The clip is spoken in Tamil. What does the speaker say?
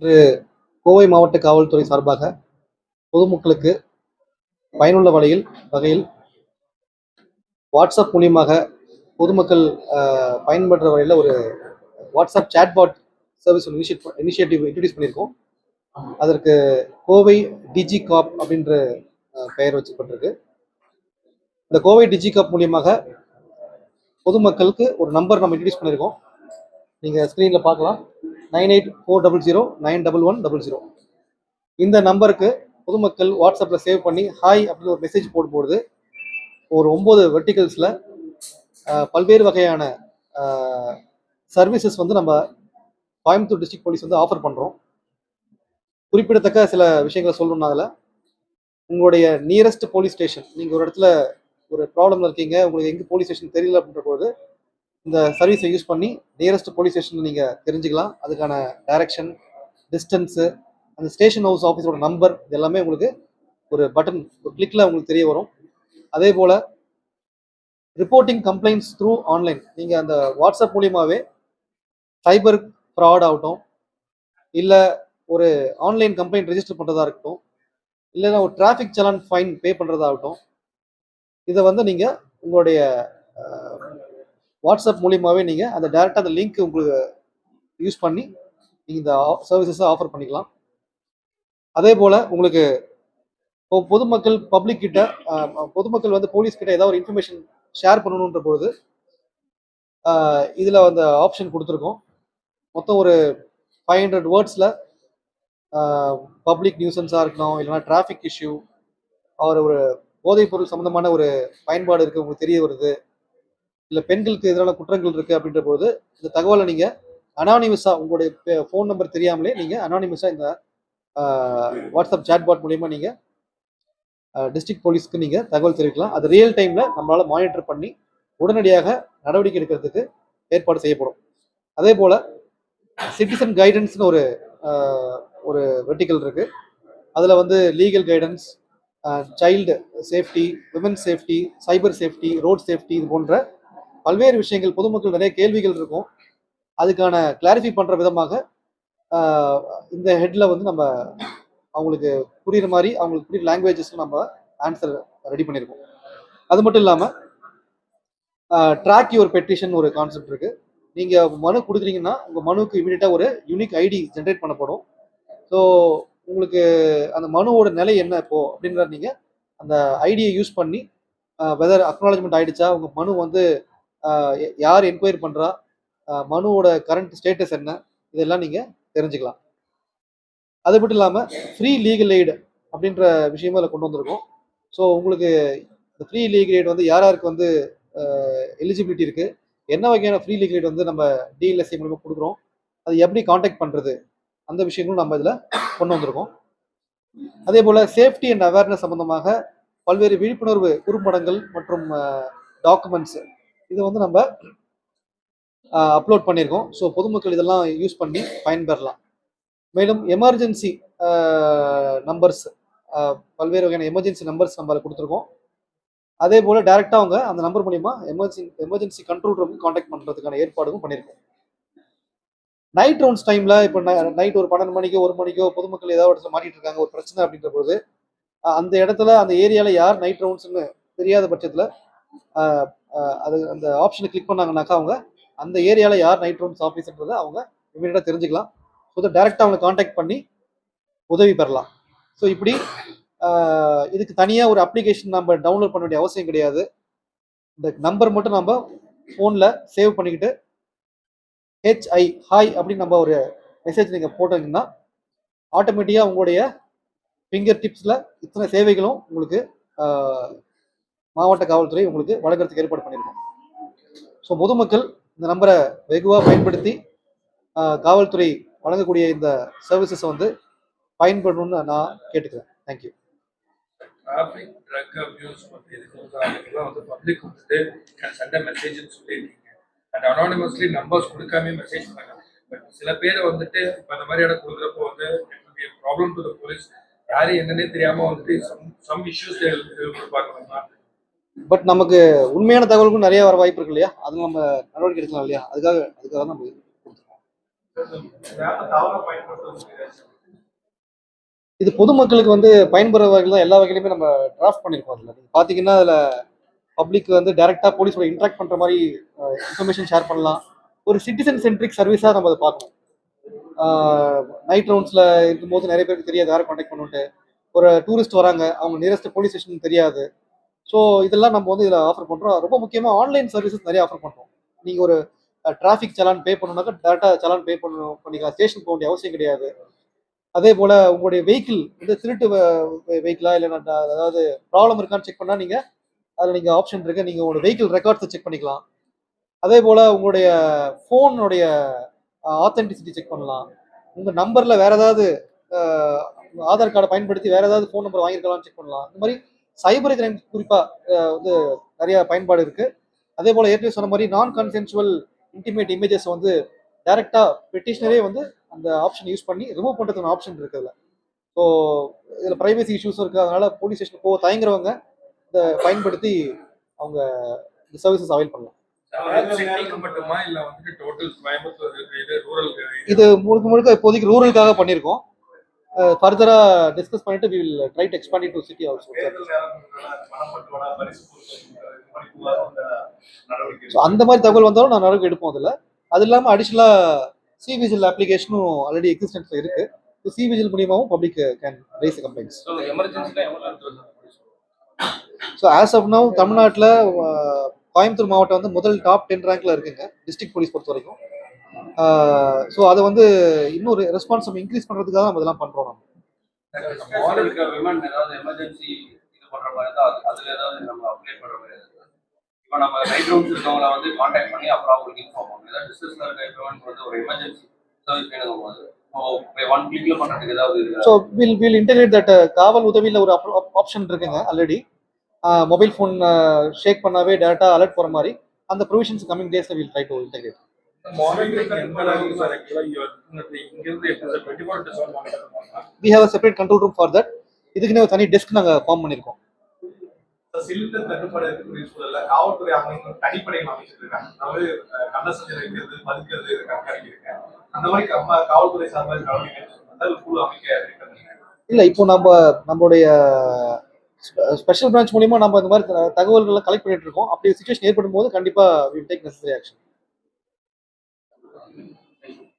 இன்று கோவை மாவட்ட காவல்துறை சார்பாக பொதுமக்களுக்கு பயனுள்ள வகையில் வாட்ஸ்அப் மூலியமாக பொதுமக்கள் பயன்படுற வகையில் ஒரு WhatsApp chatbot service initiative introduce பண்ணியிருக்கோம். அதற்கு கோவை டிஜி காப் அப்படின்ற பெயர் வச்சுப்பட்டிருக்கு. இந்த கோவை டிஜி காப் மூலியமாக பொதுமக்களுக்கு ஒரு நம்பர் நம்ம இன்ட்ரடியூஸ் பண்ணியிருக்கோம். நீங்கள் ஸ்க்ரீனில் பார்க்கலாம். 9840091100. இந்த நம்பருக்கு பொதுமக்கள் வாட்ஸ்அப்பில் சேவ் பண்ணி ஹாய் அப்படின்னு ஒரு மெசேஜ் போடும்போது ஒரு 9 வெர்டிகல்ஸில் பல்வேறு வகையான சர்வீசஸ் வந்து நம்ம கோயம்புத்தூர் டிஸ்ட்ரிக்ட் போலீஸ் வந்து ஆஃபர் பண்ணுறோம். குறிப்பிடத்தக்க சில விஷயங்களை சொல்லணும்னா அதில் உங்களுடைய நியரஸ்ட் போலீஸ் ஸ்டேஷன், நீங்கள் ஒரு இடத்துல ஒரு ப்ராப்ளமில் இருக்கீங்க, உங்களுக்கு எங்கே போலீஸ் ஸ்டேஷன் தெரியல அப்படின்ற போது இந்த சர்வீஸை யூஸ் பண்ணி நியரஸ்ட் போலீஸ் ஸ்டேஷன் நீங்கள் தெரிஞ்சுக்கலாம். அதுக்கான டைரக்ஷன், டிஸ்டன்ஸு, அந்த ஸ்டேஷன் ஹவுஸ் ஆஃபீஸோட நம்பர், இது எல்லாமே உங்களுக்கு ஒரு பட்டன், ஒரு கிளிக்கில் உங்களுக்கு தெரிய வரும். அதே போல் ரிப்போர்ட்டிங் கம்ப்ளைண்ட்ஸ் த்ரூ ஆன்லைன், நீங்கள் அந்த வாட்ஸ்அப் மூலியமாகவே சைபர் ஃப்ராட் ஆகட்டும், இல்லை ஒரு ஆன்லைன் கம்ப்ளைண்ட் ரெஜிஸ்டர் பண்ணுறதா இருக்கட்டும், இல்லைன்னா ஒரு டிராஃபிக் சலான் ஃபைன் பே பண்ணுறதாகட்டும், இதை வந்து நீங்கள் உங்களுடைய வாட்ஸ்அப் மூலியமாகவே நீங்கள் அந்த டேரெக்டாக அந்த லிங்க் உங்களுக்கு யூஸ் பண்ணி நீங்கள் இந்த சர்வீசஸை ஆஃபர் பண்ணிக்கலாம். அதே போல் உங்களுக்கு பொதுமக்கள் பப்ளிக் கிட்ட பொதுமக்கள் வந்து போலீஸ் கிட்ட ஏதாவது ஒரு இன்ஃபர்மேஷன் ஷேர் பண்ணணுன்ற பொழுது இதில் அந்த ஆப்ஷன் கொடுத்துருக்கோம். மொத்தம் ஒரு 500 வேர்ட்ஸில் பப்ளிக் நியூசன்ஸாக இருக்கணும், இல்லைனா டிராஃபிக் இஷ்யூ, ஒரு போதைப் பொருள் சம்மந்தமான ஒரு பயன்பாடு இருக்குது உங்களுக்கு தெரிய வருது, இல்லை பெண்களுக்கு எதிரான குற்றங்கள் இருக்குது அப்படின்ற போது இந்த தகவலை நீங்கள் அனானிமஸாக உங்களுடைய ஃபோன் நம்பர் தெரியாமலே நீங்கள் அனானிமஸாக இந்த வாட்ஸ்அப் சேட்பாட் மூலிமா நீங்கள் டிஸ்ட்ரிக்ட் போலீஸ்க்கு நீங்கள் தகவல் தெரிவிக்கலாம். அது ரியல் டைமில் நம்மளால் மானிட்டர் பண்ணி உடனடியாக நடவடிக்கை எடுக்கிறதுக்கு ஏற்பாடு செய்யப்படும். அதே போல் சிட்டிசன் கைடன்ஸ்னு ஒரு வெர்டிக்கல் இருக்குது. அதில் வந்து legal guidance, child safety, women safety, cyber safety, road safety, இது போன்ற பல்வேறு விஷயங்கள், பொதுமக்கள் நிறைய கேள்விகள் இருக்கும், அதுக்கான கிளாரிஃபை பண்ணுற விதமாக இந்த ஹெட்டில் வந்து நம்ம அவங்களுக்கு புரியுற மாதிரி, அவங்களுக்கு புரியுற லாங்குவேஜஸ்க்கு நம்ம ஆன்சர் ரெடி பண்ணியிருக்கோம். அது மட்டும் இல்லாமல் ட்ராக் யுவர் பெட்டிஷன் ஒரு கான்செப்ட் இருக்குது. நீங்கள் மனு கொடுக்குறீங்கன்னா உங்கள் மனுவுக்கு இமீடியட்டாக ஒரு யூனிக் ஐடி ஜென்ரேட் பண்ணப்படும். ஸோ உங்களுக்கு அந்த மனுவோட நிலை என்ன இப்போது அப்படின்ற நீங்கள் அந்த ஐடியை யூஸ் பண்ணி வெதர் அக்னாலஜ்மெண்ட் ஆகிடுச்சா, உங்கள் மனு வந்து யார் என்கொயரி பண்ணுறா, மனுவோட கரண்ட் ஸ்டேட்டஸ் என்ன, இதெல்லாம் நீங்கள் தெரிஞ்சுக்கலாம். அது மட்டும் இல்லாமல் ஃப்ரீ லீகல் எய்டு அப்படின்ற விஷயமும் அதில் கொண்டு வந்திருக்கோம். ஸோ உங்களுக்கு இந்த ஃப்ரீ லீகல் எய்டு வந்து யார் யாருக்கு வந்து எலிஜிபிலிட்டி இருக்குது, என்ன வகையான ஃப்ரீ லீகல் எய்டு வந்து நம்ம டிஎல்எஸ்ஐ மூலமாக கொடுக்குறோம், அது எப்படி காண்டாக்ட் பண்ணுறது, அந்த விஷயங்களும் நம்ம இதில் கொண்டு வந்திருக்கோம். அதே போல் சேஃப்டி அண்ட் அவேர்னஸ் சம்மந்தமாக பல்வேறு விழிப்புணர்வு குறும்படங்கள் மற்றும் டாக்குமெண்ட்ஸ் இதை வந்து நம்ம அப்லோட் பண்ணியிருக்கோம். ஸோ பொதுமக்கள் இதெல்லாம் யூஸ் பண்ணி பயன்பெறலாம். மேலும் எமர்ஜென்சி நம்பர்ஸ், பல்வேறு வகையான எமர்ஜென்சி நம்பர்ஸ் நம்ம அதில் கொடுத்துருக்கோம். அதே போல் டைரெக்டாக அவங்க அந்த நம்பர் மூலிமா எமர்ஜென்சி கண்ட்ரோல் ரூமுக்கு காண்டாக்ட் பண்ணுறதுக்கான ஏற்பாடும் பண்ணியிருக்கோம். நைட் ரவுண்ட்ஸ் டைமில் இப்போ நைட் ஒரு 12 மணிக்கோ 1 மணிக்கோ பொதுமக்கள் ஏதாவது இடத்துல மாட்டிட்டு இருக்காங்க, ஒரு பிரச்சனை அப்படின்ற போது அந்த இடத்துல அந்த ஏரியாவில் யார் நைட் ரவுண்ட்ஸ்னு தெரியாத பட்சத்தில் அது அந்த ஆப்ஷனை கிளிக் பண்ணாங்கன்னாக்கா அவங்க அந்த ஏரியாவில் யார் நைட் ரவுண்ட்ஸ் ஆஃபீஸ்ன்றதை அவங்க இமீடியட்டாக தெரிஞ்சுக்கலாம். ஸோ டைரெக்டாக அவங்க காண்டாக்ட் பண்ணி உதவி பெறலாம். ஸோ இப்படி இதுக்கு தனியாக ஒரு அப்ளிகேஷன் நம்ம டவுன்லோட் பண்ண வேண்டிய அவசியம் கிடையாது. இந்த நம்பர் மட்டும் நம்ம ஃபோனில் சேவ் பண்ணிக்கிட்டு ஹாய் அப்படின்னு நம்ம ஒரு மெசேஜ் நீங்கள் போட்டீங்கன்னா ஆட்டோமேட்டிக்காக உங்களுடைய ஃபிங்கர் டிப்ஸில் இத்தனை சேவைகளும் உங்களுக்கு மாவட்ட காவல்துறை உங்களுக்கு வழங்குறதுக்கு ஏற்பாடு பண்ணியிருக்கோம். ஸோ பொதுமக்கள் இந்த நம்பரை வெகுவாக பயன்படுத்தி காவல்துறை வழங்கக்கூடிய இந்த சர்வீசஸை வந்து பயன்படணும்னு நான் கேட்டுக்கிறேன். தேங்க்யூ. டிராஃபிக், ட்ரக் அபியூஸ் பற்றி இதுக்கெல்லாம் வந்து பப்ளிக் வந்துட்டு சண்டை மெசேஜ்னு சொல்லியிருக்கீங்க. அண்ட் அனானிமஸ்லி நம்பர்ஸ் கொடுக்காம மெசேஜ் பண்ணாங்க. பட் சில பேர் வந்துட்டு இப்போ அந்த மாதிரி இடம் கொடுக்குறப்போ வந்து ப்ராப்ளம் டு த போலீஸ், யாரும் என்னன்னே தெரியாமல் வந்துட்டு சம் இஷ்யூஸ் கொடுப்பாங்க. பட் நமக்கு உண்மையான தகவலுக்கும் நிறைய வர வாய்ப்பு இருக்கு இல்லையா, அது நம்ம நடவடிக்கை எடுக்கலாம் இல்லையா, அதுக்காக நம்ம இது பொதுமக்களுக்கு வந்து பயன்பெற வகையில் தான் எல்லா வகையிலுமே நம்ம டிராஃப்ட் பண்ணியிருக்கோம். அதில் நீங்கள் பார்த்தீங்கன்னா அதில் பப்ளிக் வந்து டைரெக்டாக போலீஸோட இன்ட்ராக்ட் பண்ணுற மாதிரி இன்ஃபர்மேஷன் ஷேர் பண்ணலாம். ஒரு சிட்டிசன் சென்ட்ரிக் சர்வீஸாக நம்ம அதை பார்க்கணும். நைட் ரவுண்ட்ஸில் இருக்கும்போது நிறைய பேருக்கு தெரியாது யாரை காண்டாக்ட் பண்ணிட்டு, ஒரு டூரிஸ்ட் வராங்க, அவங்க நியரஸ்ட் போலீஸ் ஸ்டேஷன் தெரியாது. ஸோ இதெல்லாம் நம்ம வந்து இதில் ஆஃபர் பண்ணுறோம். ரொம்ப முக்கியமாக ஆன்லைன் சர்வீசஸ் நிறைய ஆஃபர் பண்ணுறோம். நீங்கள் ஒரு டிராஃபிக் சலான் பே பண்ணணும்னாக்கா டேரெக்டாக சலான் பே பண்ணிக்கலாம். ஸ்டேஷன் போக வேண்டிய அவசியம் கிடையாது. அதே போல் உங்களுடைய வெஹிக்கிள் வந்து திருட்டு வெஹிக்கிளா இல்லை அதாவது ப்ராப்ளம் இருக்கான்னு செக் பண்ணால் நீங்கள் அதில் நீங்கள் ஆப்ஷன் இருக்குது. நீங்கள் உங்களோட வெஹிக்கிள் ரெக்கார்ட்ஸை செக் பண்ணிக்கலாம். அதே போல் உங்களுடைய ஃபோனுடைய ஆத்தென்டிசிட்டி செக் பண்ணலாம். உங்கள் நம்பரில் வேறு ஏதாவது ஆதார் கார்டை பயன்படுத்தி வேறு ஏதாவது ஃபோன் நம்பர் வாங்கியிருக்கலாம்னு செக் பண்ணலாம். இந்த மாதிரி சைபர் கிரைம் குறிப்பாக வந்து நிறைய பயன்பாடு இருக்குது. அதே போல் ஏற்கனவே சொன்ன மாதிரி நான் கன்சென்சுவல் இன்டிமேட் இமேஜஸ் வந்து டைரெக்டாக பெட்டிஷனரே வந்து அந்த ஆப்ஷன் யூஸ் பண்ணி ரிமூவ் பண்ணுறதுக்கு ஆப்ஷன் இருக்குதுல்ல. ஸோ இதில் ப்ரைவசி இஷ்யூஸும் இருக்குது. அதனால் போலீஸ் ஸ்டேஷன் போக தயங்குறவங்க இதை பயன்படுத்தி அவங்க இந்த சர்வீசஸ் அவைல் பண்ணலாம். இது முழுக்க முழுக்க இப்போதைக்கு ரூரலுக்காக பண்ணியிருக்கோம். ஃபர்தராக டிஸ்கஸ் பண்ணிட்டு we will try to expand it to city also. So அந்த மாதிரி தகவல் வந்தாலும் நான் நடவடிக்கை எடுப்போம். அதில் அது இல்லாமல் அடிஷ்னலாக சி விஜில் அப்ளிகேஷனும் ஆல்ரெடி எக்ஸிஸ்டன்ஸில் இருக்குது. ஸோ சி விஜில் மூலியமாகவும் public can raise complaints. So as of now தமிழ்நாட்டில் கோயம்புத்தூர் மாவட்டம் வந்து முதல் டாப் 10 ரேங்க்ல இருக்குங்க டிஸ்ட்ரிக்ட் போலீஸ் பொறுத்த வரைக்கும். ஸோ அதை வந்து இன்னொரு ரெஸ்பான்ஸ் இன்க்ரீஸ் பண்ணுறதுக்காக நம்ம இதெல்லாம் பண்ணுறோம். நம்ம ரைட் ரவுண்ட்ஸ் இருக்கவங்கள வந்து காண்டாக்ட் பண்ணி அப்புறம் அவங்களுக்கு இன்ஃபார்ம் பண்ணுவோம். ஏதாவது டிஸ்டன்ஸ்ல இருக்க எவ்ரிவன் வந்து ஒரு எமர்ஜென்சி சர்வீஸ் வேணும் போது ஒன் கிளிக்ல பண்றதுக்கு ஏதாவது ஸோ வில் இன்டெகிரேட் தட். காவல் உதவியில் ஒரு ஆப்ஷன் இருக்குங்க ஆல்ரெடி. மொபைல் ஃபோன் ஷேக் பண்ணாவே டேட்டா அலர்ட் போகிற மாதிரி அந்த ப்ரொவிஷன்ஸ் கமிங் டேஸ்ல will try to integrate. We have a separate control room for that. இதுக்குன்னே ஒரு தனி டெஸ்க் நாங்கள் ஃபார்ம் பண்ணியிருக்கோம். சிலிண்டர் தட்டுப்பாடு இருக்கக்கூடிய சூழல்ல காவல்துறை அமைப்பு தனிப்படைகள் அமைச்சிருக்காங்க. அதாவது கள்ளசந்தை வைக்கிறது, மதிக்கிறது, கண்காணிக்கிறது, அந்த மாதிரி காவல்துறை சார்பாக நடவடிக்கை குழு அமைக்க இல்லை. இப்போ நம்மளுடைய ஸ்பெஷல் பிரான்ச் மூலியமா நம்ம இந்த மாதிரி தகவல்களை கலெக்ட் பண்ணிட்டு இருக்கோம். அப்படி சிச்சுவேஷன் ஏற்படும் போது கண்டிப்பா we will take necessary action.